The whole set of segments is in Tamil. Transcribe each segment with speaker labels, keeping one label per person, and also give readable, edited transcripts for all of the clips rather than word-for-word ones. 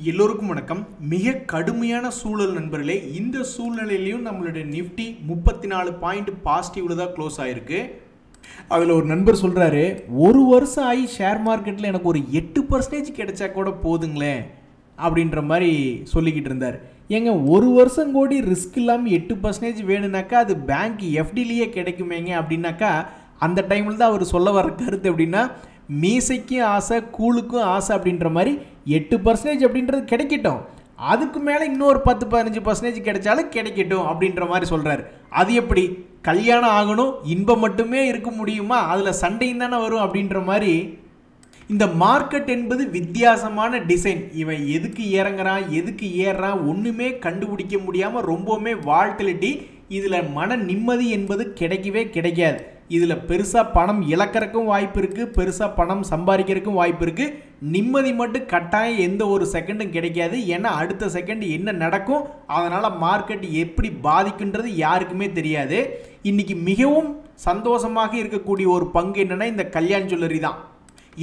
Speaker 1: எல்லோருக்கும் வணக்கம். மிக கடுமையான சூழல் நண்பர்களே. இந்த சூழ்நிலையிலையும் நம்மளுடைய நிஃப்டி 34 பாயிண்ட் பாசிட்டிவ்ல தான் க்ளோஸ் ஆயிருக்கு. அதில் ஒரு நண்பர் சொல்கிறாரு, ஒரு வருஷம் ஆகி ஷேர் மார்க்கெட்டில் எனக்கு ஒரு 8% கிடைச்சா கூட போதுங்களே அப்படின்ற மாதிரி சொல்லிக்கிட்டு இருந்தார். ஏங்க, ஒரு வருஷம் கோடி ரிஸ்க் இல்லாமல் 8% வேணும்னாக்கா அது பேங்க் எஃப்டிலேயே கிடைக்குமேங்க அப்படின்னாக்கா அந்த டைமில் தான் அவர் சொல்ல வர கருத்து எப்படின்னா, மீசைக்கும் ஆசை கூழுக்கும் ஆசை அப்படின்ற மாதிரி 8% அப்படின்றது கிடைக்கட்டும், அதுக்கு மேலே இன்னொரு 10-15% கிடைச்சாலும் கிடைக்கட்டும் அப்படின்ற மாதிரி சொல்கிறார். அது எப்படி கல்யாணம் ஆகணும், இன்பம் மட்டுமே இருக்க முடியுமா, அதில் சண்டையும் தானே வரும் அப்படின்ற மாதிரி. இந்த மார்க்கெட் என்பது வித்தியாசமான டிசைன். இவன் எதுக்கு இறங்குறான் எதுக்கு ஏறுறான் ஒன்றுமே கண்டுபிடிக்க முடியாமல் ரொம்பவுமே வால்டிலிட்டி. இதில் மன நிம்மதி என்பது கிடைக்கவே கிடைக்காது. இதில் பெருசாக பணம் இழக்கிறதுக்கும் வாய்ப்பு இருக்குது, பெருசாக பணம் சம்பாதிக்கிறதுக்கும் வாய்ப்பு இருக்குது. நிம்மதி மட்டும் கட்டாயம் எந்த ஒரு செகண்டும் கிடைக்காது. ஏன்னா அடுத்த செகண்ட் என்ன நடக்கும், அதனால் மார்க்கெட் எப்படி பாதிக்குன்றது யாருக்குமே தெரியாது. இன்றைக்கி மிகவும் சந்தோஷமாக இருக்கக்கூடிய ஒரு பங்கு என்னென்னா இந்த கல்யாண் ஜுவல்லரி தான்.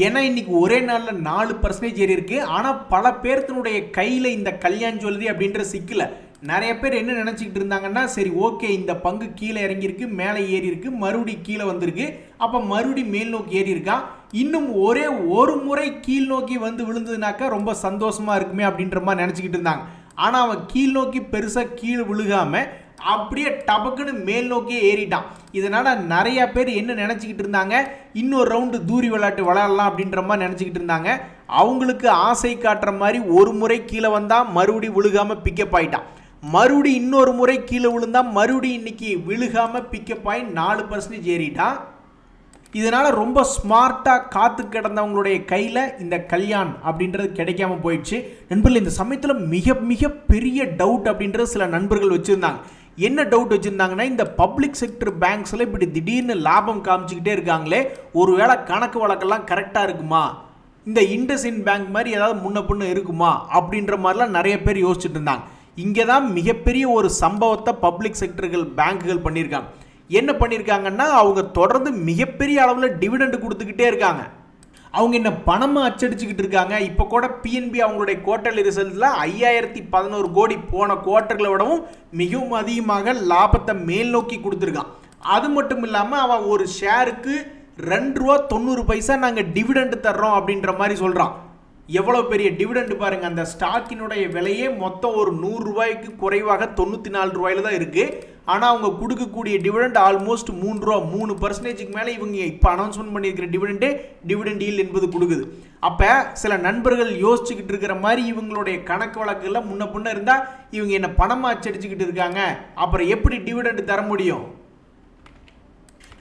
Speaker 1: ஏன்னா இன்றைக்கி ஒரே நாளில் 4% ஏறி இருக்குது. ஆனால் பல பேர்த்தினுடைய கையில் இந்த கல்யாண் ஜுவல்லரி அப்படின்ற சிக்கல. நிறைய பேர் என்ன நினச்சிக்கிட்டு இருந்தாங்கன்னா, சரி ஓகே இந்த பங்கு கீழே இறங்கியிருக்கு, மேலே ஏறி இருக்கு, மறுபடி கீழே வந்திருக்கு, அப்போ மறுபடி மேல் நோக்கி ஏறி இருக்கான், இன்னும் ஒரே ஒரு முறை கீழ் நோக்கி வந்து விழுந்ததுனாக்கா ரொம்ப சந்தோஷமாக இருக்குமே அப்படின்ற மாதிரி நினச்சிக்கிட்டு இருந்தாங்க. ஆனால் அவன் கீழ் நோக்கி பெருசாக கீழே விழுகாமல் அப்படியே டபக்குன்னு மேல் நோக்கியே ஏறிட்டான். இதனால் நிறையா பேர் என்ன நினச்சிக்கிட்டு இருந்தாங்க, இன்னொரு ரவுண்டு தூரி விளையாட்டு விளையாடலாம் அப்படின்ற மாதிரி நினச்சிக்கிட்டு இருந்தாங்க. அவங்களுக்கு ஆசை காட்டுற மாதிரி ஒரு முறை கீழே வந்தால் மறுபடி விழுகாமல் பிக்கப் ஆகிட்டான், மறுபடி இன்னொரு முறை கீழே விழுந்தால் மறுபடி இன்னைக்கு விழுகாமல் பிக்கப் ஆகி 4% ஏறிட்டான். இதனால் ரொம்ப ஸ்மார்ட்டாக காத்து கிடந்தவங்களுடைய கையில் இந்த கல்யாண் அப்படின்றது கிடைக்காம போயிடுச்சு. நண்பர்கள், இந்த சமயத்தில் மிக மிக பெரிய டவுட் அப்படின்றது சில நண்பர்கள் வச்சுருந்தாங்க. என்ன டவுட் வச்சுருந்தாங்கன்னா, இந்த பப்ளிக் செக்டர் பேங்க்ஸில் இப்படி திடீர்னு லாபம் காமிச்சிக்கிட்டே இருக்காங்களே, ஒருவேளை கணக்கு வழக்கெல்லாம் கரெக்டாக இருக்குமா, இந்த இண்டஸ்இண்ட் பேங்க் மாதிரி ஏதாவது முன்ன பின்ன இருக்குமா அப்படின்ற மாதிரிலாம் நிறைய பேர் யோசிச்சுட்டு இருந்தாங்க. இங்கே தான் மிகப்பெரிய ஒரு சம்பவத்தை பப்ளிக் செக்டர்கள் பேங்க்குகள் பண்ணியிருக்காங்க. என்ன பண்ணியிருக்காங்கன்னா, அவங்க தொடர்ந்து மிகப்பெரிய அளவில் டிவிடெண்ட் கொடுத்துக்கிட்டே இருக்காங்க. அவங்க என்ன பணமாக அச்சடிச்சுக்கிட்டு இருக்காங்க. இப்போ கூட பிஎன்பி அவங்களுடைய குவார்ட்டர்லி ரிசல்ட்டில் 5011 கோடி போன குவார்ட்டர்களை விடவும் மிகவும் அதிகமாக லாபத்தை மேல் நோக்கி கொடுத்துருக்கான். அது மட்டும் இல்லாமல் அவன் ஒரு ஷேருக்கு ₹2.90 நாங்கள் டிவிடெண்ட் தர்றோம் அப்படின்ற மாதிரி சொல்கிறான். எவ்வளோ பெரிய டிவிடெண்ட் பாருங்கள். அந்த ஸ்டாக்கினுடைய விலையே மொத்தம் ஒரு ₹100 குறைவாக 94 தான் இருக்குது. ஆனால் அவங்க கொடுக்கக்கூடிய டிவிடெண்ட் ஆல்மோஸ்ட் ₹3, 3% மேலே இவங்க இப்போ அனௌன்ஸ்மெண்ட் பண்ணியிருக்கிற டிவிடெண்ட் ஈல்ட் என்பது கொடுக்குது. அப்போ சில நண்பர்கள் யோசிச்சுக்கிட்டு இருக்கிற மாதிரி இவங்களுடைய கணக்கு வழக்குகளில் முன்ன பின்ன இருந்தால் இவங்க என்ன பணமாக அச்சடிச்சுக்கிட்டு இருக்காங்க, அப்புறம் எப்படி டிவிடெண்ட் தர முடியும்?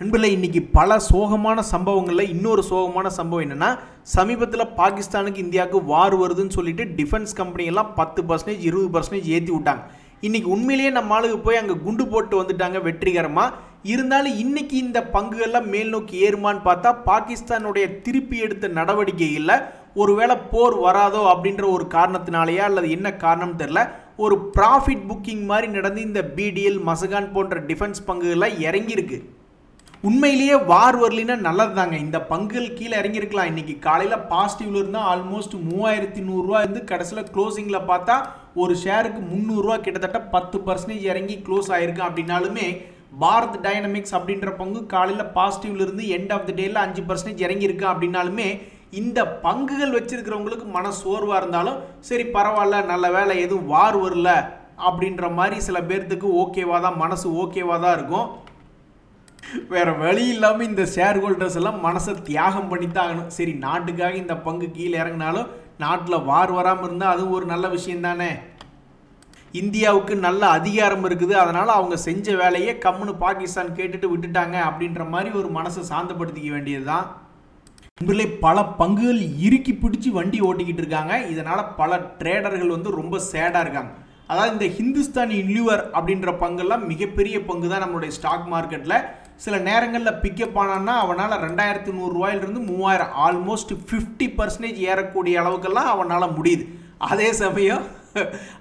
Speaker 1: நண்பர்களே, இன்றைக்கி பல சோகமான சம்பவங்களில் இன்னொரு சோகமான சம்பவம் என்னென்னா, சமீபத்தில் பாகிஸ்தானுக்கு இந்தியாவுக்கு வார் வருதுன்னு சொல்லிட்டு டிஃபென்ஸ் கம்பெனியெல்லாம் 10%, 20% ஏற்றி விட்டாங்க. இன்றைக்கி உண்மையிலேயே நம்ம ஆளுக்கு போய் அங்கே குண்டு போட்டு வந்துட்டாங்க வெற்றிகரமாக. இருந்தாலும் இன்றைக்கி இந்த பங்குகள்லாம் மேல் நோக்கி ஏறுமான்னு பார்த்தா பாகிஸ்தானுடைய திருப்பி எடுத்த நடவடிக்கைகளில் ஒருவேளை போர் வராதோ அப்படின்ற ஒரு காரணத்தினாலேயா அல்லது என்ன காரணம்னு தெரில, ஒரு ப்ராஃபிட் புக்கிங் மாதிரி நடந்து இந்த பிடிஎல், மசகான் போன்ற டிஃபென்ஸ் பங்குகள்லாம் இறங்கியிருக்கு. உண்மையிலேயே வார் வரலினா நல்லது தாங்க. இந்த பங்குகள் கீழே இறங்கியிருக்கலாம். இன்றைக்கி காலையில் பாசிட்டிவ்ல இருந்தால் ஆல்மோஸ்ட் ₹3100 இருந்து கடைசியில் க்ளோசிங்கில் பார்த்தா ஒரு ஷேருக்கு ₹300 கிட்டத்தட்ட 10% இறங்கி க்ளோஸ் ஆகிருக்கு. அப்படின்னாலுமே பாரத் டைனமிக்ஸ் அப்படின்ற பங்கு காலையில் பாசிட்டிவ்ல இருந்து எண்ட் ஆஃப் த டேயில் 5% இறங்கியிருக்கு. அப்படின்னாலுமே இந்த பங்குகள் வச்சிருக்கிறவங்களுக்கு மன சோர்வாக இருந்தாலும் சரி பரவாயில்ல, நல்ல வேலை எதுவும் வார் வரல அப்படின்ற மாதிரி சில பேர்த்துக்கு ஓகேவாக தான், மனசு ஓகேவாக தான் இருக்கும். வேறு வழி இல்லாமல் இந்த ஷேர் ஹோல்டர்ஸ் எல்லாம் மனசை தியாகம் பண்ணித்தாகணும். சரி, நாட்டுக்காக இந்த பங்கு கீழே இறங்கினாலும் நாட்டில் வார் வராமல் இருந்தால் அதுவும் ஒரு நல்ல விஷயம் தானே. இந்தியாவுக்கு நல்ல அதிகாரம் இருக்குது, அதனால் அவங்க செஞ்ச வேலையே கம்முன்னு பாகிஸ்தான் கேட்டுட்டு விட்டுட்டாங்க அப்படின்ற மாதிரி ஒரு மனசை சாந்தப்படுத்திக்க வேண்டியது தான். இவர்களே பல பங்குகள் இறுக்கி பிடிச்சி வண்டி ஓட்டிக்கிட்டு இருக்காங்க. இதனால் பல ட்ரேடர்கள் வந்து ரொம்ப சேடாக இருக்காங்க. அதாவது இந்த ஹிந்துஸ்தான் யூனிலிவர் அப்படின்ற பங்கெல்லாம் மிகப்பெரிய பங்கு தான் நம்மளுடைய ஸ்டாக் மார்க்கெட்டில். சில நேரங்களில் பிக்கப் ஆனான்னா அவனால் ₹2100 3000 ஆல்மோஸ்ட் 50% ஏறக்கூடிய அளவுக்கெல்லாம் அவனால் முடியுது. அதே சமயம்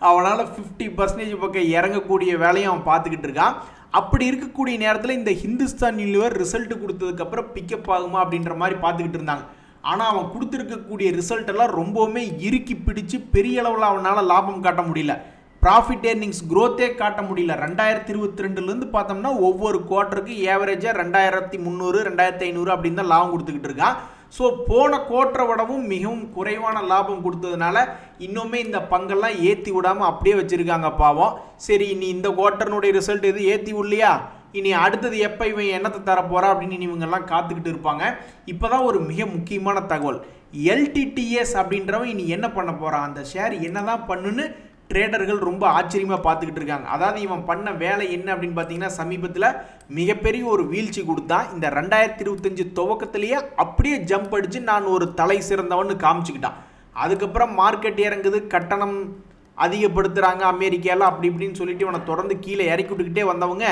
Speaker 1: அவனால் 50% பக்கம் இறங்கக்கூடிய வேலையும் அவன் பார்த்துக்கிட்டு இருக்கான். அப்படி இருக்கக்கூடிய நேரத்தில் இந்த ஹிந்துஸ்தான் யூனிலிவர் ரிசல்ட் கொடுத்ததுக்கப்புறம் பிக்கப் ஆகுமா அப்படின்ற மாதிரி பார்த்துக்கிட்டு இருந்தாங்க. ஆனால் அவன் கொடுத்துருக்கக்கூடிய ரிசல்ட் எல்லாம் ரொம்பவுமே இறுக்கி பிடிச்சு பெரிய அளவில் அவனால் லாபம் காட்ட முடியல, ப்ராஃபிட் ஏர்னிங்ஸ் க்ரோத்தே காட்ட முடியல. 2022 பார்த்தோம்னா ஒவ்வொரு குவார்ட்டருக்கு ஏவரேஜாக 2300 2500 அப்படின்னு தான் லாபம் கொடுத்துக்கிட்டு இருக்கான். ஸோ போன குவார்ட்டரை விடவும் மிகவும் குறைவான லாபம் கொடுத்ததுனால இன்னுமே இந்த பங்கெல்லாம் ஏற்றி விடாமல் அப்படியே வச்சுருக்காங்க பாவம். சரி, இனி இந்த குவார்ட்டர்னுடைய ரிசல்ட் எது ஏற்றி விடலையா, இனி அடுத்தது எப்போ இவன் என்னத்தை தரப்போறா அப்படின்னு இவங்கெல்லாம் காத்துக்கிட்டு இருப்பாங்க. இப்போ தான் ஒரு மிக முக்கியமான தகவல், LTTS அப்படின்றவன் இனி என்ன பண்ண போகிறான், அந்த ஷேர் என்ன தான் பண்ணுன்னு ட்ரேடர்கள் ரொம்ப ஆச்சரியமாக பார்த்துக்கிட்டு இருக்காங்க. அதாவது இவன் பண்ண வேலை என்ன அப்படின்னு பார்த்தீங்கன்னா, சமீபத்தில் மிகப்பெரிய ஒரு வீழ்ச்சி கொடுத்தான். இந்த 2025 துவக்கத்திலேயே அப்படியே ஜம்ப் அடித்து நான் ஒரு தலை சிறந்தவன்னு காமிச்சுக்கிட்டான். அதுக்கப்புறம் மார்க்கெட் இறங்குது, கட்டணம் அதிகப்படுத்துகிறாங்க அமெரிக்காவில் அப்படி இப்படின்னு சொல்லிட்டு இவனை தொடர்ந்து கீழே இறக்கி விட்டுக்கிட்டே வந்தவங்க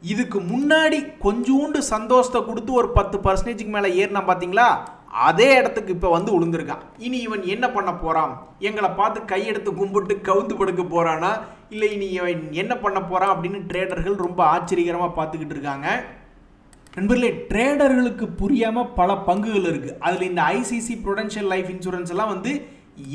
Speaker 1: இதுக்கு முன்னாடி கொஞ்சோண்டு சந்தோஷத்தை கொடுத்து ஒரு 10% மேலே ஏறினா பார்த்தீங்களா, அதே இடத்துக்கு இப்போ வந்து விழுந்திருக்கான். இனி இவன் என்ன பண்ண போகிறான், எங்களை பார்த்து கையெடுத்து கும்பிட்டு கவுந்து படுக்க போகிறானா, இல்லை இனி இவன் என்ன பண்ண போகிறான் அப்படின்னு ட்ரேடர்கள் ரொம்ப ஆச்சரியகரமாக பார்த்துக்கிட்டு இருக்காங்க. நண்பர்களே, ட்ரேடர்களுக்கு புரியாமல் பல பங்குகள் இருக்குது. அதில் இந்த ICICI ப்ரூடென்ஷியல் லைஃப் இன்சூரன்ஸ் எல்லாம் வந்து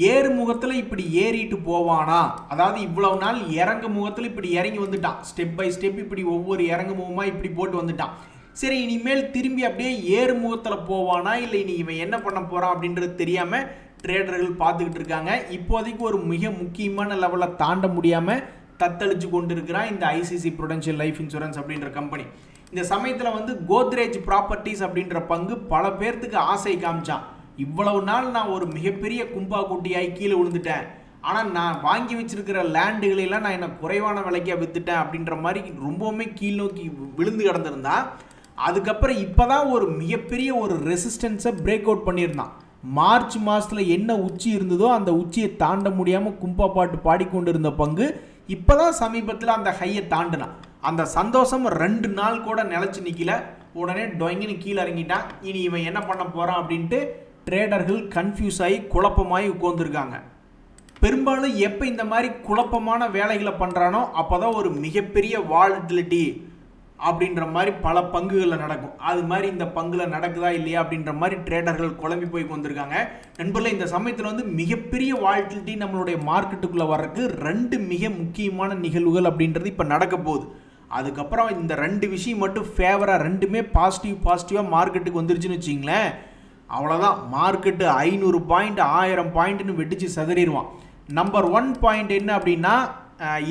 Speaker 1: ஏறு முகத்தில் இப்படி ஏறிட்டு போவானா, அதாவது இவ்வளவு நாள் இறங்கு முகத்தில் இப்படி இறங்கி வந்துட்டான், ஸ்டெப் பை ஸ்டெப் இப்படி ஒவ்வொரு இறங்கு முகமாக இப்படி போட்டு வந்துட்டான். சரி, இனிமேல் திரும்பி அப்படியே ஏறு முகத்தில் போவானா, இல்லை இனி இவன் என்ன பண்ண போகிறான் அப்படின்றது தெரியாமல் ட்ரேடர்கள் பார்த்துக்கிட்டு இருக்காங்க. இப்போதைக்கு ஒரு மிக முக்கியமான லெவலில் தாண்ட முடியாமல் தத்தளிச்சு கொண்டு இருக்கிறான் இந்த ICICI ப்ரூடென்ஷியல் லைஃப் இன்சூரன்ஸ் அப்படின்ற கம்பெனி. இந்த சமயத்தில் வந்து கோத்ரேஜ் ப்ராப்பர்ட்டிஸ் அப்படின்ற பங்கு பல பேர்த்துக்கு ஆசை காமிச்சான். இவ்வளவு நாள் நான் ஒரு மிகப்பெரிய கும்பா குட்டியாகி கீழே விழுந்துட்டேன், ஆனால் நான் வாங்கி வச்சிருக்கிற லேண்டுகளெல்லாம் நான் என்ன குறைவான விலைக்கா வித்துட்டேன் அப்படின்ற மாதிரி ரொம்பவுமே கீழ் நோக்கி விழுந்து கிடந்திருந்தா. அதுக்கப்புறம் இப்போ தான் ஒரு மிகப்பெரிய ஒரு ரெசிஸ்டன்ஸை பிரேக் அவுட் பண்ணியிருந்தான். மார்ச் மாதத்தில் என்ன உச்சி இருந்ததோ அந்த உச்சியை தாண்ட முடியாமல் கும்பா பாட்டு பாடிக்கொண்டு இருந்த பங்கு இப்போ தான் சமீபத்தில் அந்த ஹையை தாண்டினான். அந்த சந்தோஷம் 2 நாள் கூட நிலச்சி நிற்கல, உடனே டொயங்கின்னு கீழே இறங்கிட்டான். இனி இவன் என்ன பண்ண போகிறான் அப்படின்ட்டு ட்ரேடர்கள் கன்ஃபியூஸ் ஆகி குழப்பமாகி உட்காந்துருக்காங்க. பெரும்பாலும் எப்போ இந்த மாதிரி குழப்பமான வேலைகளை பண்ணுறானோ அப்போ தான் ஒரு மிகப்பெரிய வாலட்டிலிட்டி அப்படின்ற மாதிரி பல பங்குகளில் நடக்கும். அது மாதிரி இந்த பங்குல நடக்குதா இல்லையா அப்படின்ற மாதிரி ட்ரேடர்கள் குழம்பி போய் வந்திருக்காங்க. நண்பர்களே, இந்த சமயத்தில் வந்து மிகப்பெரிய வாலட்டிலிட்டி நம்மளுடைய மார்க்கெட்டுக்குள்ளே வர்றதுக்கு 2 மிக முக்கியமான நிகழ்வுகள் அப்படின்றது இப்போ நடக்க போகுது. அதுக்கப்புறம் இந்த 2 விஷயம் மட்டும் ஃபேவராக, 2மே பாசிட்டிவாக மார்க்கெட்டுக்கு வந்துருச்சுன்னு வச்சிங்களேன், அவ்வளோதான். மார்க்கெட்டு 500 பாயிண்ட் 1000 பாயிண்ட்னு வெடிச்சு சதறிடுவான். நம்பர் 1 பாயிண்ட் என்ன அப்படின்னா,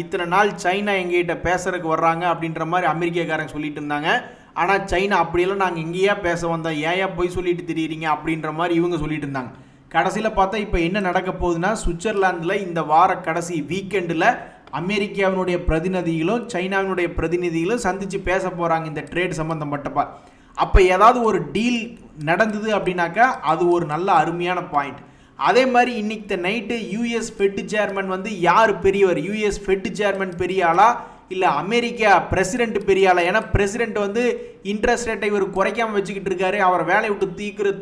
Speaker 1: இத்தனை நாள் சைனா எங்ககிட்ட பேசுறதுக்கு வர்றாங்க அப்படின்ற மாதிரி அமெரிக்காக்காரங்க சொல்லிட்டு இருந்தாங்க. ஆனால் சைனா அப்படியெல்லாம் நாங்கள் இங்கேயா பேச வந்தோம், ஏயா போய் சொல்லிட்டு திரியிறீங்க அப்படின்ற மாதிரி இவங்க சொல்லிட்டு இருந்தாங்க. கடைசியில் பார்த்தா இப்போ என்ன நடக்க போகுதுன்னா, சுவிட்சர்லாந்தில் இந்த வார கடைசி வீக்கெண்டில் அமெரிக்காவினுடைய பிரதிநிதிகளும் சைனாவினுடைய பிரதிநிதிகளும் சந்தித்து பேச போகிறாங்க இந்த ட்ரேட் சம்மந்தப்பட்டப்பா. அப்போ ஏதாவது ஒரு டீல் நடந்தது அப்படின்னாக்கா அது ஒரு நல்ல அருமையான பாயிண்ட். அதே மாதிரி இன்னைக்கு நைட்டு யூஎஸ் ஃபெட் சேர்மன் வந்து யார் பெரியவர், யூஎஸ் ஃபெட் சேர்மன் பெரிய ஆளா இல்லை அமெரிக்கா பிரசிடென்ட் பெரிய ஆளா? ஏன்னா பிரசிடென்ட் வந்து இன்ட்ரெஸ்ட் ரேட்டை இவர் குறைக்காமல் வச்சுக்கிட்டு இருக்காரு, அவர் வேலையை விட்டு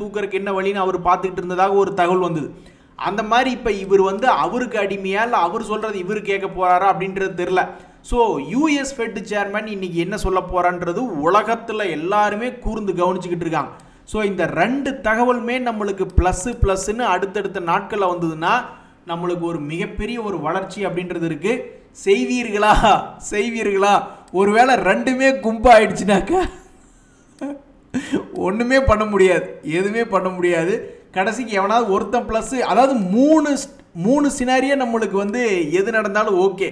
Speaker 1: தூக்கறதுக்கு என்ன வழின்னு அவர் பார்த்துக்கிட்டு இருந்ததாக ஒரு தகவல் வந்தது. அந்த மாதிரி இப்போ இவர் வந்து அவருக்கு அடிமையா இல்லை அவர் சொல்கிறது இவர் கேட்க போகிறாரா அப்படின்றது தெரில. ஸோ யூஎஸ் ஃபெட் சேர்மன் இன்னைக்கு என்ன சொல்ல போகிறான்றது உலகத்தில் எல்லாருமே கூர்ந்து கவனிச்சுக்கிட்டு இருக்காங்க. ஸோ இந்த 2 தகவலுமே நம்மளுக்கு ப்ளஸ்ன்னு அடுத்தடுத்த நாட்களில் வந்ததுன்னா நம்மளுக்கு ஒரு மிகப்பெரிய ஒரு வளர்ச்சி அப்படின்றது இருக்குது. செய்வீர்களா? ஒருவேளை 2மே கும்பா ஆயிடுச்சுனாக்கா ஒன்றுமே பண்ண முடியாது, எதுவுமே பண்ண முடியாது. கடைசிக்கு எவனாவது ஒருத்தன் ப்ளஸ், அதாவது 3 சினாரியா நம்மளுக்கு வந்து எது நடந்தாலும் ஓகே,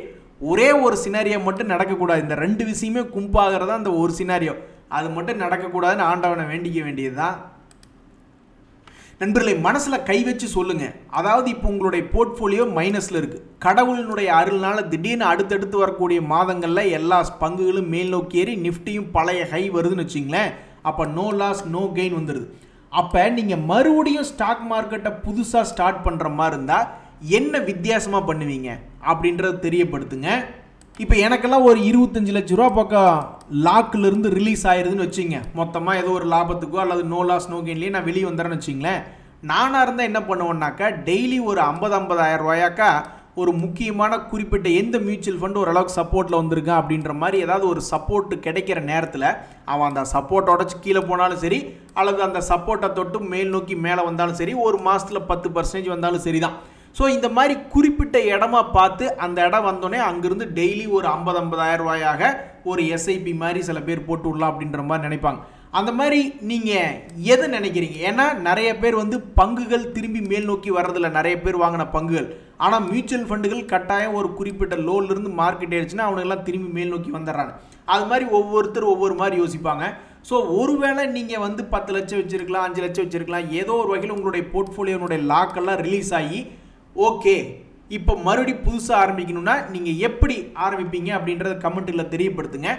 Speaker 1: ஒரே ஒரு சினாரியா மட்டும் நடக்கக்கூடாது. இந்த 2 விஷயமே கும்பாகிறதா அந்த ஒரு சினாரியோ, அது மட்டும் நடக்கக்கூடாதுன்னு ஆண்டவனை வேண்டிக்க வேண்டியதுதான். நண்பர்களை, மனசில் கை வச்சு சொல்லுங்கள். அதாவது இப்போ உங்களுடைய போர்ட்ஃபோலியோ மைனஸில் இருக்குது, கடவுளினுடைய அருள்னால திடீர்னு அடுத்தடுத்து வரக்கூடிய மாதங்களில் எல்லா பங்குகளும் மேல் நோக்கி ஏறி நிஃப்டியும் பழைய ஹை வருதுன்னு வச்சிங்களேன், அப்போ நோ லாஸ் நோ கெயின் வந்துடுது. அப்போ நீங்கள் மறுபடியும் ஸ்டாக் மார்க்கெட்டை புதுசாக ஸ்டார்ட் பண்ணுற மாதிரி இருந்தால் என்ன வித்தியாசமாக பண்ணுவீங்க அப்படின்றத தெரியப்படுத்துங்க. இப்போ எனக்கெல்லாம் ஒரு 25 லட்ச ரூபா பக்கம் லாக்கிலிருந்து ரிலீஸ் ஆயிருதுன்னு வச்சுங்க, மொத்தமாக ஏதோ ஒரு லாபத்துக்கோ அல்லது நோ லாஸ் நோ கெயின்லேயே நான் வெளியே வந்துடுறேன்னு வச்சிங்களேன். நானாக இருந்தால் என்ன பண்ணுவேன்னாக்கா, டெய்லி ஒரு 50,000 ரூபாயாக்கா ஒரு முக்கியமான குறிப்பிட்ட எந்த மியூச்சுவல் ஃபண்ட் ஓரளவுக்கு சப்போர்ட்டில் வந்திருக்கான் அப்படின்ற மாதிரி ஏதாவது ஒரு சப்போர்ட் கிடைக்கிற நேரத்தில் அவன் அந்த சப்போர்ட்டை உடச்சி கீழே போனாலும் சரி, அல்லது அந்த சப்போர்ட்டை தொட்டு மேல் நோக்கி மேலே வந்தாலும் சரி, ஒரு மாதத்தில் 10% வந்தாலும் சரி தான். ஸோ இந்த மாதிரி குறிப்பிட்ட இடமா பார்த்து அந்த இடம் வந்தோடனே அங்கிருந்து டெய்லி ஒரு 50,000 ரூபாயாக ஒரு எஸ்ஐபி மாதிரி சில பேர் போட்டு விடலாம் அப்படின்ற மாதிரி நினைப்பாங்க. அந்த மாதிரி நீங்கள் எது நினைக்கிறீங்க? ஏன்னா நிறைய பேர் வந்து பங்குகள் திரும்பி மேல் நோக்கி வர்றதில்ல, நிறைய பேர் வாங்கின பங்குகள். ஆனால் மியூச்சுவல் ஃபண்டுகள் கட்டாயம் ஒரு குறிப்பிட்ட லோன்லேருந்து மார்க்கெட் ஆயிடுச்சுன்னா அவனுங்கெல்லாம் திரும்பி மேல் நோக்கி வந்துடுறாங்க. அது மாதிரி ஒவ்வொருத்தர் ஒவ்வொரு மாதிரி யோசிப்பாங்க. ஸோ ஒருவேளை நீங்கள் வந்து 10 லட்சம் வச்சுருக்கலாம், 5 லட்சம் வச்சுருக்கலாம், ஏதோ ஒரு வகையில் உங்களுடைய போர்ட்ஃபோலியோனுடைய லாக்கெல்லாம் ரிலீஸ் ஆகி ஓகே இப்போ மறுபடியும் புதுசாக ஆரம்பிக்கணும்னா நீங்கள் எப்படி ஆரம்பிப்பீங்க அப்படின்றத கமெண்ட்டில் தெரியப்படுத்துங்க.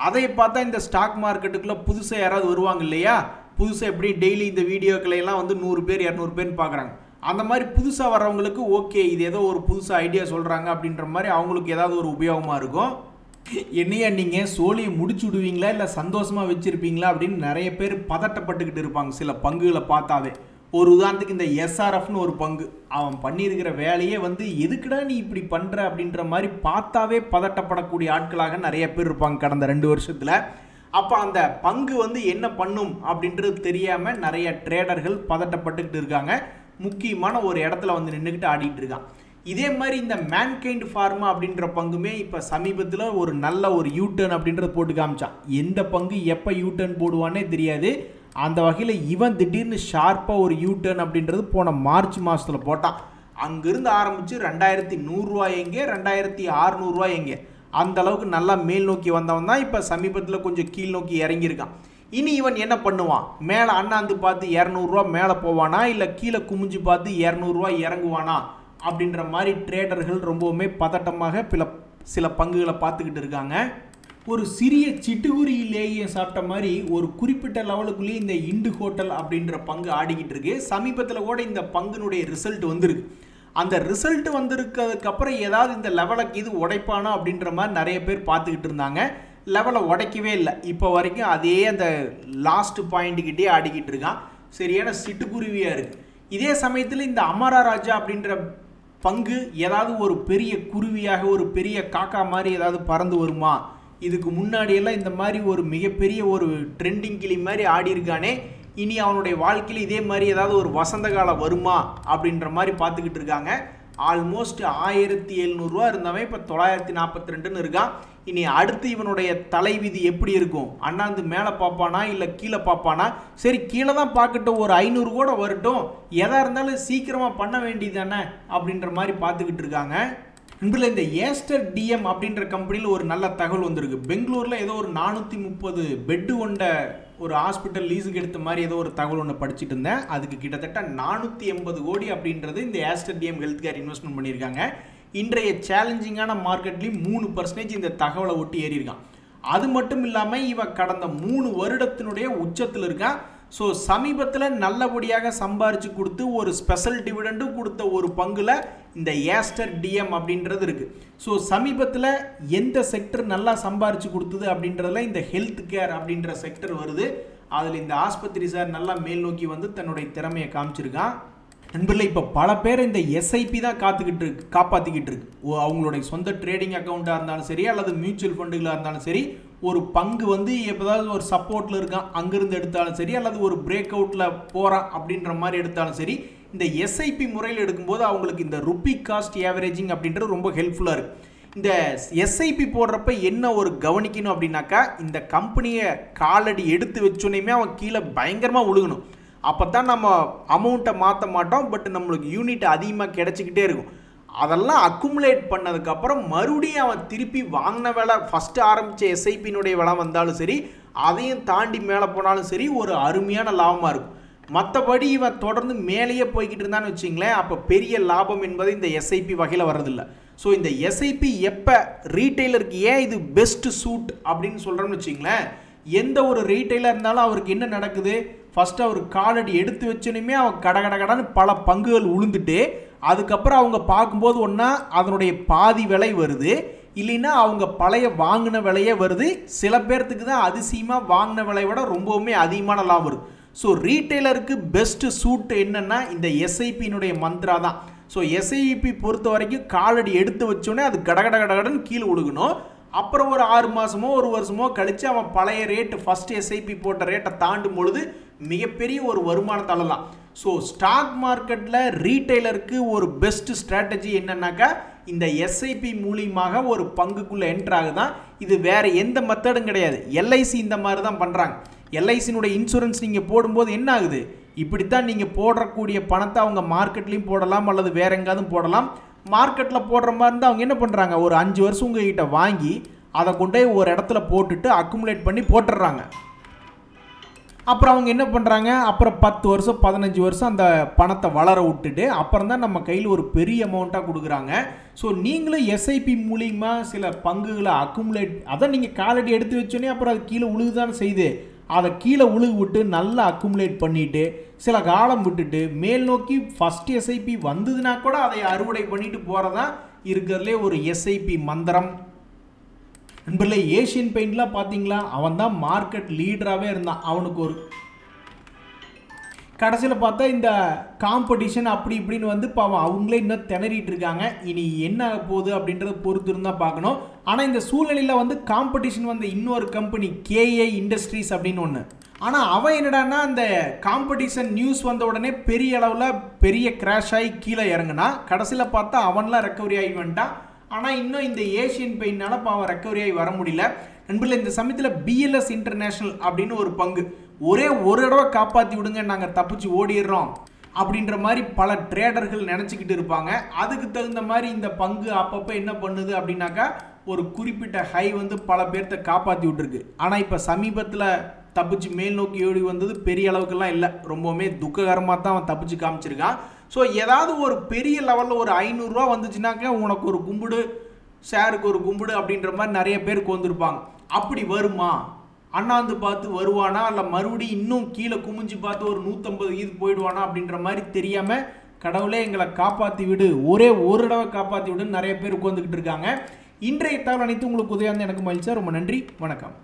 Speaker 1: அதை பார்த்தா இந்த ஸ்டாக் மார்க்கெட்டுக்குள்ளே புதுசாக யாராவது வருவாங்க இல்லையா, புதுசாக எப்படி டெய்லி இந்த வீடியோக்களையெல்லாம் வந்து 100 பேர் 200 பேர்னு பார்க்குறாங்க. அந்த மாதிரி புதுசாக வர்றவங்களுக்கு ஓகே இது ஏதோ ஒரு புதுசாக ஐடியா சொல்கிறாங்க அப்படின்ற மாதிரி அவங்களுக்கு ஏதாவது ஒரு உபயோகமாக இருக்கும். என்னையா நீங்கள் சோழியை முடிச்சு விடுவீங்களா இல்லை சந்தோஷமாக வச்சுருப்பீங்களா அப்படின்னு நிறைய பேர் பதட்டப்பட்டுக்கிட்டு இருப்பாங்க சில பங்குகளை பார்த்தாவே. ஒரு உதாரணத்துக்கு இந்த எஸ்ஆர்எஃப்னு ஒரு பங்கு, அவன் பண்ணியிருக்கிற வேலையே வந்து எதுக்குடா நீ இப்படி பண்ணுற அப்படின்ற மாதிரி பார்த்தாவே பதட்டப்படக்கூடிய ஆட்களாக நிறைய பேர் இருப்பாங்க கடந்த 2 வருஷத்தில். அப்போ அந்த பங்கு வந்து என்ன பண்ணும் அப்படின்றது தெரியாமல் நிறைய ட்ரேடர்கள் பதட்டப்பட்டுக்கிட்டு இருக்காங்க. முக்கியமான ஒரு இடத்துல வந்து நின்றுக்கிட்டு ஆடிட்டு இருக்கான். இதே மாதிரி இந்த மேன்கைண்ட் ஃபார்மா அப்படின்ற பங்குமே இப்போ சமீபத்தில் ஒரு நல்ல ஒரு யூடர்ன் அப்படின்றது போட்டு காமிச்சான். எந்த பங்கு எப்போ யூடர்ன் போடுவானே தெரியாது. அந்த வகையில் இவன் திடீர்னு ஷார்ப்பாக ஒரு யூடர்ன் அப்படின்றது போன மார்ச் மாதத்தில் போட்டான். அங்கிருந்து ஆரம்பித்து 2100 ரூபாய் எங்கே, 2600 ரூபாய் எங்கே, அந்த அளவுக்கு நல்லா மேல் நோக்கி வந்தவன் தான் இப்போ சமீபத்தில் கொஞ்சம் கீழ் நோக்கி இறங்கியிருக்கான். இனி இவன் என்ன பண்ணுவான்? மேலே அண்ணாந்து பார்த்து 200 ரூபா மேலே போவானா, இல்லை கீழே குமிஞ்சு பார்த்து 200 ரூபாய் இறங்குவானா அப்படின்ற மாதிரி ட்ரேடர்கள் ரொம்பவுமே பதட்டமாக சில பங்குகளை பார்த்துக்கிட்டு இருக்காங்க. ஒரு சிறிய சிட்டுகுருவிலேயே சாப்பிட்ட மாதிரி ஒரு குறிப்பிட்ட லெவலுக்குள்ளேயே இந்த இண்டு ஹோட்டல் அப்படின்ற பங்கு ஆடிக்கிட்டு இருக்கு. சமீபத்தில் கூட இந்த பங்குனுடைய ரிசல்ட் வந்திருக்கு. அந்த ரிசல்ட் வந்திருக்கிறதுக்கப்புறம் ஏதாவது இந்த லெவலுக்கு இது உடைப்பானோ அப்படின்ற மாதிரி நிறைய பேர் பார்த்துக்கிட்டு இருந்தாங்க. லெவலை உடைக்கவே இல்லை. இப்போ வரைக்கும் அதே அந்த லாஸ்ட் பாயிண்ட்டுக்கிட்டே ஆடிக்கிட்டு இருக்கான். சரியான சிட்டுக்குருவியாக இருக்குது. இதே சமயத்தில் இந்த அமரா ராஜா அப்படின்ற பங்கு ஏதாவது ஒரு பெரிய குருவியாக ஒரு பெரிய காக்கா மாதிரி ஏதாவது பறந்து வருமா? இதுக்கு முன்னாடியெல்லாம் இந்த மாதிரி ஒரு மிகப்பெரிய ஒரு ட்ரெண்டிங் கிளி மாதிரி ஆடி இருக்கானே, இனி அவனுடைய வாழ்க்கையில் இதே மாதிரி ஏதாவது ஒரு வசந்த காலம் வருமா அப்படின்ற மாதிரி பார்த்துக்கிட்டு இருக்காங்க. ஆல்மோஸ்ட் 1700 ரூபா இருந்தவன் இப்போ 942ன்னு இருக்கான். இனி அடுத்து இவனுடைய தலைவிதி எப்படி இருக்கும்? அண்ணாந்து மேலே பார்ப்பானா இல்லை கீழே பார்ப்பானா? சரி கீழே தான் பார்க்கட்டும், ஒரு 500 கூட வரட்டும், எதாக இருந்தாலும் சீக்கிரமாக பண்ண வேண்டியது தானே அப்படின்ற மாதிரி பார்த்துக்கிட்டு இருக்காங்க. இன்றில் இந்த ஏஸ்டர் டிஎம் அப்படின்ற கம்பெனியில் ஒரு நல்ல தகவல் வந்திருக்கு. பெங்களூரில் ஏதோ ஒரு 430 பெட்டு கொண்ட ஒரு ஹாஸ்பிட்டல் லீஸுக்கு எடுத்த மாதிரி ஏதோ ஒரு தகவல் ஒன்று படிச்சுட்டு இருந்தேன். அதுக்கு கிட்டத்தட்ட 480 கோடி அப்படின்றது இந்த Aster DM healthcare investment பண்ணியிருக்காங்க. இன்றைய சேலஞ்சிங்கான மார்க்கெட்லேயும் 3% இந்த தகவலை ஒட்டி ஏறியிருக்கான். அது மட்டும் இல்லாமல் இவன் கடந்த 3 வருடத்தினுடைய உச்சத்தில் இருக்கான். ஸோ சமீபத்தில் நல்லபடியாக சம்பாரித்து கொடுத்து ஒரு ஸ்பெஷல் டிவிடெண்டும் கொடுத்த ஒரு பங்குல இந்த ஏஸ்டர் டிஎம் அப்படின்றது இருக்குது. ஸோ சமீபத்தில் எந்த செக்டர் நல்லா சம்பாரித்து கொடுத்தது அப்படின்றதுல இந்த ஹெல்த் கேர் அப்படின்ற செக்டர் வருது. அதில் இந்த ஆஸ்பத்திரி சார் நல்லா மேல் நோக்கி வந்து தன்னுடைய திறமையை காமிச்சிருக்கான். நண்பர்களே, இப்போ பல பேர் இந்த எஸ்ஐபி தான் காப்பாற்றிக்கிட்டு இருக்கு. அவங்களுடைய சொந்த ட்ரேடிங் அக்கௌண்ட்டாக இருந்தாலும் சரி, அல்லது மியூச்சுவல் ஃபண்டுகளாக இருந்தாலும் சரி, ஒரு பங்கு வந்து எப்போதாவது ஒரு சப்போர்ட்டில் இருக்கான் அங்கிருந்து எடுத்தாலும் சரி, அல்லது ஒரு பிரேக் அவுட்டில் போகிறான் அப்படின்ற மாதிரி எடுத்தாலும் சரி, இந்த எஸ்ஐபி முறையில் எடுக்கும்போது அவங்களுக்கு இந்த ருப்பி காஸ்ட் ஆவரேஜிங் அப்படின்றது ரொம்ப ஹெல்ப்ஃபுல்லாக இருக்குது. இந்த எஸ்ஐபி போடுறப்ப என்ன ஒரு கவனிக்கணும் அப்படின்னாக்கா, இந்த கம்பெனியை காலடி எடுத்து வச்சோன்னே அவன் கீழே பயங்கரமாக விழுகணும். அப்போ தான் நம்ம அமௌண்ட்டை மாற்ற மாட்டோம், பட் நம்மளுக்கு யூனிட் அதிகமாக கிடச்சிக்கிட்டே இருக்கும். அதெல்லாம் அக்குமுலேட் பண்ணதுக்கப்புறம் மறுபடியும் அவன் திருப்பி வாங்கின வேலை ஃபஸ்ட்டு ஆரம்பித்த எஸ்ஐபியினுடைய விலை வந்தாலும் சரி, அதையும் தாண்டி மேலே போனாலும் சரி, ஒரு அருமையான லாபமாக இருக்கும். மற்றபடி இவன் தொடர்ந்து மேலேயே போய்கிட்டு இருந்தான்னு வச்சிங்களேன், அப்போ பெரிய லாபம் என்பது இந்த எஸ்ஐபி வகையில் வர்றதில்லை. ஸோ இந்த எஸ்ஐபி எப்போ ரீட்டைலருக்கு ஏன் இது பெஸ்ட் சூட் அப்படின்னு சொல்கிறோன்னு வச்சிங்களேன், எந்த ஒரு ரீட்டைலர் இருந்தாலும் அவருக்கு என்ன நடக்குது, ஃபஸ்ட்டு அவர் காலடி எடுத்து வச்சோன்னே அவன் கடன்னு பல பங்குகள் உளுந்துட்டு, அதுக்கப்புறம் அவங்க பார்க்கும்போது ஒன்றா அதனுடைய பாதி விலை வருது, இல்லைன்னா அவங்க பழைய வாங்கின விலையே வருது. சில பேர்த்துக்கு தான் அதிசயமாக வாங்கின விலையை விட ரொம்பவுமே அதிகமான லாபம் வருது. ஸோ ரீட்டைலருக்கு பெஸ்ட்டு சூட் என்னென்னா இந்த எஸ்ஐபியினுடைய மந்த்ரா தான். ஸோ எஸ்ஐபி பொறுத்த வரைக்கும் காலடி எடுத்து வச்சோடனே அது கடகடன்னு கீழே விழுகணும். அப்புறம் ஒரு 6 மாதமோ 1 வருஷமோ கழித்து அவன் பழைய ரேட்டு ஃபஸ்ட் எஸ்ஐபி போட்ட ரேட்டை தாண்டும் பொழுது மிகப்பெரிய ஒரு வருமானத்தை அள்ளலாம். ஸோ ஸ்டாக் மார்க்கெட்டில் ரீட்டைலருக்கு ஒரு பெஸ்ட் ஸ்ட்ராட்டஜி என்னன்னாக்கா இந்த எஸ்ஐபி மூலியமாக ஒரு பங்குக்குள்ளே என்ட்ரு ஆகுதான். இது வேறு எந்த மெத்தடும் கிடையாது. எல்ஐசி இந்த மாதிரி தான் பண்ணுறாங்க. எல்ஐசினுடைய இன்சூரன்ஸ் நீங்கள் போடும்போது என்ன ஆகுது, இப்படித்தான் நீங்கள் போடக்கூடிய பணத்தை அவங்க மார்க்கெட்லேயும் போடலாம் அல்லது வேற எங்காவது போடலாம். மார்க்கெட்டில் போடுற மாதிரி இருந்தால் அவங்க என்ன பண்ணுறாங்க, ஒரு 5 வருஷம் உங்ககிட்ட வாங்கி அதை கொண்டே ஒரு இடத்துல போட்டுட்டு அக்குமுலேட் பண்ணி போட்டுடுறாங்க. அப்புறம் அவங்க என்ன பண்ணுறாங்க, அப்புறம் 10 வருஷம் 15 வருஷம் அந்த பணத்தை வளர விட்டுட்டு அப்புறம் தான் நம்ம கையில் ஒரு பெரிய அமௌண்ட்டாக கொடுக்குறாங்க. ஸோ நீங்களும் எஸ்ஐபி மூலியமாக சில பங்குகளை அக்குமுலேட், அதை நீங்கள் காலடி எடுத்து வச்சோன்னே அப்புறம் அது கீழே உழுகுதான் செய்யுது. அதை கீழே உழுகு விட்டு நல்லா அக்குமுலேட் பண்ணிவிட்டு சில காலம் விட்டுட்டு மேல் நோக்கி ஃபஸ்ட் எஸ்ஐபி வந்ததுன்னா கூட அதை அறுவடை பண்ணிட்டு போகிறதான் இருக்கிறதுலே ஒரு எஸ்ஐபி மந்திரம். நண்பர்களே, ஏஷியன் பெயிண்ட்லாம் பார்த்தீங்களா, அவன் தான் மார்க்கெட் லீடராகவே இருந்தான். அவனுக்கு ஒரு கடைசியில் பார்த்தா இந்த காம்படிஷன் அப்படி இப்படின்னு வந்து பாவம் அவங்களே இன்னும் திணறிட்டு இருக்காங்க. இனி என்ன ஆக போகுது அப்படின்றத பொறுத்து இருந்தால் பார்க்கணும். ஆனால் இந்த சூழ்நிலையில் வந்து காம்படிஷன் வந்து இன்னொரு கம்பெனி கேஏ இண்டஸ்ட்ரீஸ் அப்படின்னு ஒன்று. ஆனால் அவன் என்னடான்னா அந்த காம்படிஷன் நியூஸ் வந்த உடனே பெரிய அளவில் பெரிய கிராஷ் ஆகி கீழே இறங்குனா கடைசியில் பார்த்தா அவன்லாம் ரெக்கவரி ஆகி வந்துட்டான். ஆனால் இன்னும் இந்த ஏஷியன் பெயிண்ட்னால அவன் ரெக்கவரி ஆகி வர முடியல. நண்பர்களே, இந்த சமயத்தில் பிஎல்எஸ் இன்டர்நேஷனல் அப்படின்னு ஒரு பங்கு ஒரே ஒரு தடவை காப்பாற்றி விடுங்க நாங்கள் தப்பிச்சு ஓடிடுறோம் அப்படின்ற மாதிரி பல ட்ரேடர்கள் நினச்சிக்கிட்டு இருப்பாங்க. அதுக்கு தகுந்த மாதிரி இந்த பங்கு அப்பப்போ என்ன பண்ணுது அப்படின்னாக்கா ஒரு குறிப்பிட்ட ஹை வந்து பல பேர்த்த காப்பாற்றி விட்டுருக்கு. ஆனால் இப்போ சமீபத்தில் தப்பிச்சு மேல் நோக்கி ஓடி வந்தது பெரிய அளவுக்குலாம் இல்லை, ரொம்பவுமே துக்ககரமாக தான் அவன் தப்பிச்சு காமிச்சிருக்கான். ஸோ ஏதாவது ஒரு பெரிய லெவலில் ஒரு 500 ரூபா வந்துச்சுனாக்கா உனக்கு ஒரு கும்பிடு, ஷேருக்கு ஒரு கும்பிடு அப்படின்ற மாதிரி நிறைய பேருக்கு வந்திருப்பாங்க. அப்படி வருமா, அண்ணாந்து பார்த்து வருவானா, இல்லை மறுபடியும் இன்னும் கீழே குமிஞ்சு பார்த்து ஒரு 150 இது போயிடுவானா அப்படின்ற மாதிரி தெரியாமல் கடவுளே எங்களை காப்பாற்றி விடு, ஒரே ஒரு தடவை காப்பாற்றி விடுன்னு நிறைய பேர் உட்காந்துக்கிட்டு இருக்காங்க. இன்றைய தகவல் அனைத்து உங்களுக்கு உதவியாக எனக்கு மகிழ்ச்சியா. ரொம்ப நன்றி, வணக்கம்.